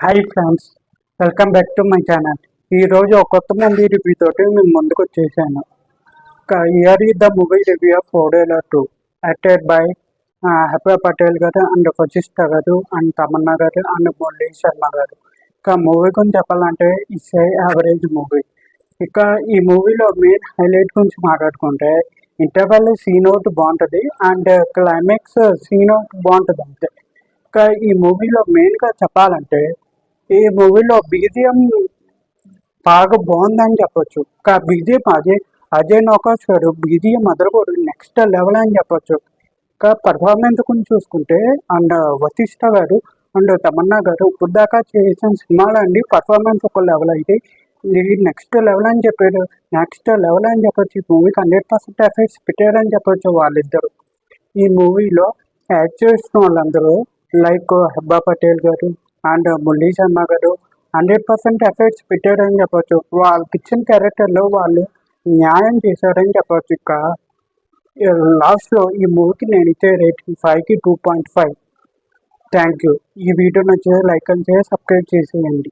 Hi friends, welcome back to my channel. ఈరోజు ఒక కొత్త మూవీ రివ్యూ తోటి మేము ముందుకు వచ్చేసాను. ఇయర్ ఈ the movie review of Odela 2 acted by Hebah Patel గారు అండ్ వశిష్ఠ గారు అండ్ తమన్నా గారు అండ్ మురళీ శర్మ గారు. మూవీ గురించి చెప్పాలంటే ఇట్స్ ఏ యావరేజ్ మూవీ. ఈ మూవీలో మెయిన్ హైలైట్ గురించి మాట్లాడుకుంటే ఇంటర్వెల్ సీన్ అవుట్ బాగుంటుంది అండ్ క్లైమాక్స్ సీన్ అవుట్ బాగుంటుంది అంతే. ఈ మూవీలో మెయిన్గా చెప్పాలంటే ఈ మూవీలో బీజిఎం బాగా బాగుందని చెప్పొచ్చు. బీజిఎం అజయ్ నౌకాశ్వర్ బీజిఎం అదరగోడు నెక్స్ట్ లెవెల్ అని చెప్పొచ్చు. పర్ఫార్మెన్స్ గురించి చూసుకుంటే అండ్ వశిష్ఠ గారు అండ్ తమన్నా గారు ఇప్పుడు దాకా చేసిన సినిమాలో అండి పర్ఫార్మెన్స్ ఒక లెవెల్ అయితే ఇది నెక్స్ట్ లెవెల్ అని చెప్పారు. ఈ మూవీకి 100% ఎఫెక్ట్స్ పెట్టారని చెప్పొచ్చు వాళ్ళిద్దరు. ఈ మూవీలో యాక్ట్ చేసిన వాళ్ళందరూ లైక్ హెబ్బా పటేల్ గారు అండ్ మురళీ శర్మ గారు 100% ఎఫెక్ట్స్ పెట్టారని చెప్పొచ్చు. వాళ్ళకి ఇచ్చిన క్యారెక్టర్లో వాళ్ళు న్యాయం చేశారని చెప్పొచ్చు. లాస్ట్లో ఈ మూవీకి నేను ఇచ్చే రేటింగ్ 5కి 2.5. Thank you. ఈ వీడియో నచ్చితే లైక్ అండ్ షేర్, సబ్స్క్రైబ్ చేసేయండి.